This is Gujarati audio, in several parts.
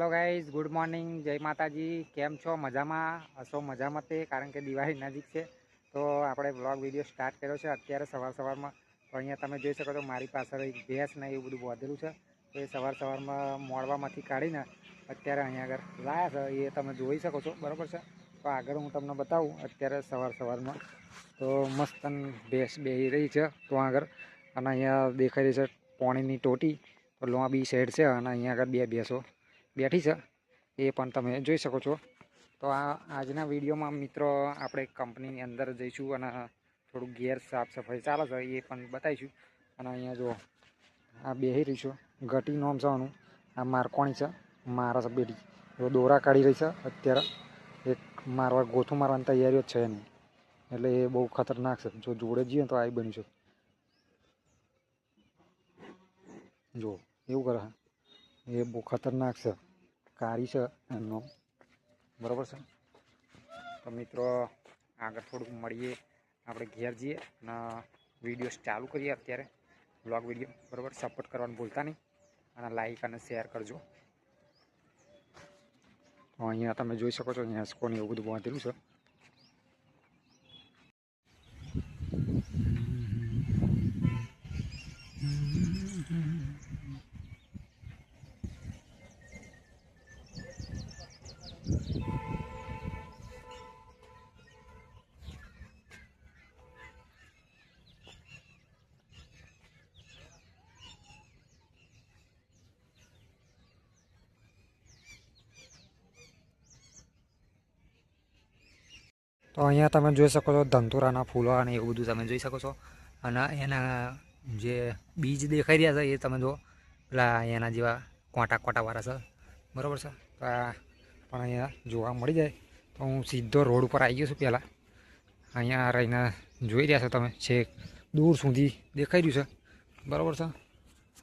હેલો ગાઈઝ, ગુડ મોર્નિંગ, જય માતાજી. કેમ છો? મજામાં હશો? મજામાં તે કારણ કે દિવાળી નજીક છે તો આપણે બ્લોગ વિડીયો સ્ટાર્ટ કર્યો છે અત્યારે સવારમાં. તો અહીંયા તમે જોઈ શકો છો મારી પાછળ એક ભેંસ ને એવું બધું બાંધેલું છે. તો એ સવારમાં મોડવામાંથી કાઢીને અત્યારે અહીંયા આગળ લાયા છે, એ તમે જોઈ શકો છો, બરાબર છે. તો આગળ હું તમને બતાવું અત્યારે સવારમાં તો મસ્ત ભેંસ બેસી રહી છે તો આગળ, અને અહીંયા દેખાઈ રહી છે પાણીની ટોટી. તો લોબી સાઈડ છે અને અહીંયા આગળ બે ભેંસો બેઠી છે, એ પણ તમે જોઈ શકો છો. તો આજના વિડીયોમાં મિત્રો આપણે કંપનીની અંદર જઈશું અને થોડું ઘેર સાફ સફાઈ ચાલે છે એ પણ બતાવીશું. અને અહીંયા જો આ બેસી રહી છે, ઘટી નોમ છે આનું, આ મારકોણી છે, મારા છે બેટી. જો દોરા કાઢી રહી છે અત્યારે, એક ગોથું મારવાની તૈયારીઓ જ છે નહીં, એટલે એ બહુ ખતરનાક છે. જો જોડે જઈએ તો આવી બન્યું છે, જો એવું કરે છે, એ બહુ ખતરનાક છે. કાળી છે એમનો, બરાબર છે. તો મિત્રો આગળ થોડુંક મળીએ, આપણે ઘેર જઈએ અને વિડીયો ચાલુ કરીએ અત્યારે વ્લોગ વિડીયો, બરાબર. સપોર્ટ કરવાનું ભૂલતા નહીં અને લાઈક અને શેર કરજો. તો અહીંયા તમે જોઈ શકો છો, અહીંયા સ્કોન એવું બધું બાંધેલું છે. તો અહીંયા તમે જોઈ શકો છો ધંતુરાના ફૂલો અને એવું બધું તમે જોઈ શકો છો. અને એના જે બીજ દેખાઈ રહ્યા છે એ તમે જો પેલા એના જેવા કોટાવાળા છે, બરાબર છે. તો આ પણ અહીંયા જોવા મળી જાય. તો હું સીધો રોડ ઉપર આવી ગયો છું. પહેલાં અહીંયા રહીને જોઈ રહ્યા છો તમે, છેક દૂર સુધી દેખાઈ રહ્યું છે, બરાબર છે.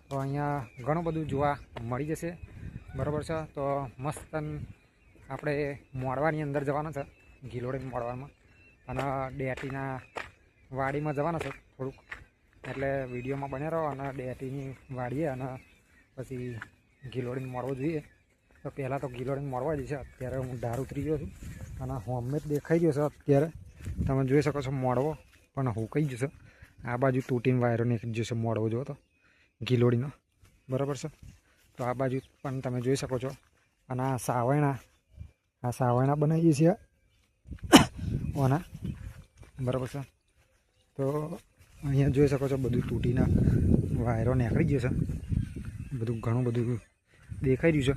તો અહીંયા ઘણું બધું જોવા મળી જશે, બરાબર છે. તો મસ્ત આપણે મોડવાની અંદર જવાના છે, ગિલોડીને મોડવામાં, અને ડેટીના વાડીમાં જવાના છે થોડુંક. એટલે વિડીયોમાં બન્યા રહો અને ડેટીની વાડીએ અને પછી ગિલોડીને મળવો જોઈએ. તો પહેલાં તો ગિલોડીને મળવા જશે. અત્યારે હું ધાર ઉતરી ગયો છું અને હોમે જ દેખાઈ ગયો છે અત્યારે. તમે જોઈ શકો છો મોડવો પણ હુકાઈ જશે. આ બાજુ તૂટીને વાયરો નીકળી જશે મોડવો જો તો ગિલોડીનો, બરાબર છે. તો આ બાજુ પણ તમે જોઈ શકો છો. અને આ સાવયણા બનાવીએ છીએ ઓના, બરાબર છે. તો અહીંયા જોઈ શકો છો બધું તૂટીને વાયરો નીકળી ગયો છે, બધું ઘણું બધું દેખાઈ રહ્યું છે.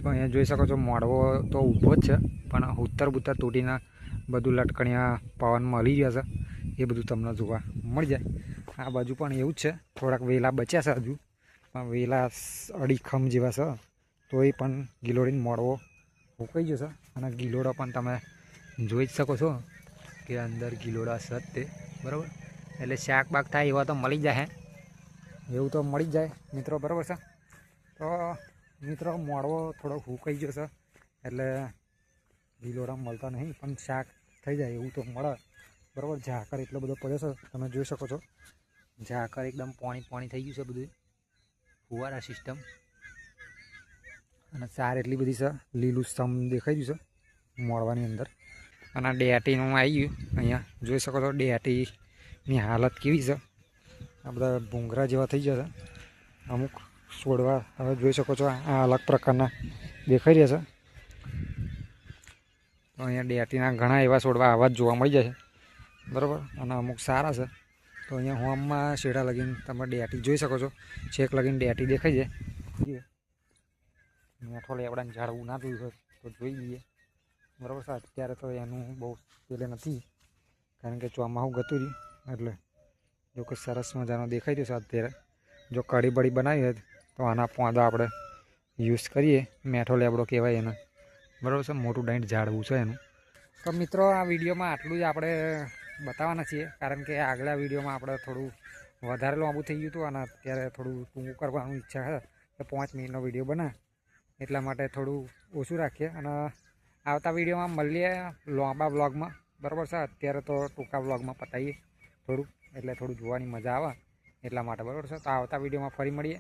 તો અહીંયા જોઈ શકો છો મોડવો તો ઊભો જ છે, પણ ઉત્તર તૂટીને બધું લટકણિયા પવન મળી ગયા છે, એ બધું તમને જોવા મળી જાય. આ બાજુ પણ એવું જ છે, થોડાક વેલા બચ્યા છે હજુ, પણ વેલા અડીખમ જેવા છે. તો એ પણ ગિલોડીને મોડવો ઉકાઈ જશે. અને ગિલોડો પણ તમે જોઈ જ શકો છો કે અંદર ગિલોડા છે તે, બરાબર. એટલે શાક બાક થાય એવા તો મળી જાય, એવું તો મળી જ જાય મિત્રો, બરાબર છે. તો મિત્રો મોડવો થોડોક હુકાઈ ગયો છે, એટલે ગિલોડા મળતા નહીં, પણ શાક થઈ જાય એવું તો મળે, બરાબર. ઝાકર એટલો બધો પડ્યો છે તમે જોઈ શકો છો. ઝાકર એકદમ પાણી થઈ ગયું છે બધું, ફુવારા સિસ્ટમ. અને ચાર એટલી બધી છે, લીલું સ્તંભ દેખાઈ ગયું છે મોડવાની અંદર. અને ડેટીનું આવી ગયું, અહીંયા જોઈ શકો છો ડેટીની હાલત કેવી છે. આ બધા ભૂંગરા જેવા થઈ ગયા છે અમુક છોડવા, હવે જોઈ શકો છો આ અલગ પ્રકારના દેખાઈ રહ્યા છે. તો અહીંયા ડેટીના ઘણા એવા છોડવા આવા જ જોવા મળી જાય છે, બરાબર. અને અમુક સારા છે. તો અહીંયા હોમમાં શેડા લગીને તમે ડેટી જોઈ શકો છો, છેક લગીને ડેટી દેખાઈ જાય. મેઠો લેવડાને ઝાડવું ના જોયું હોય તો જોઈ લઈએ, બરાબર છે. અત્યારે તો એનું બહુ પેલે નથી, કારણ કે ચોમાસું ગતું રહ્યું, એટલે જો કે સરસ મજાનો દેખાઈ રહ્યો છે અત્યારે. જો કઢી બળી બનાવી હોય તો આના પોંદા આપણે યુઝ કરીએ, મેઠો લેબડો કહેવાય એને, બરાબર છે. મોટું ડાઈન્ટ ઝાડવું છે એનું. તો મિત્રો આ વિડીયોમાં આટલું જ આપણે બતાવવાના છીએ, કારણ કે આગલા વિડીયોમાં આપણે થોડું વધારે લાંબુ થઈ ગયું હતું અને અત્યારે થોડું ટૂંકું કરવાની ઈચ્છા છે કે 5 મિનિટનો વિડીયો બને, એટલા માટે થોડું ઓછું રાખીએ. અને આવતા વિડીયોમાં મળીએ લાંબા વ્લોગમાં, બરાબર છે. અત્યારે તો ટૂંકા વ્લોગમાં પતાવીએ થોડું, એટલે થોડું જોવાની મજા આવે એટલા માટે, બરાબર છે. તો આવતા વિડીયોમાં ફરી મળીએ.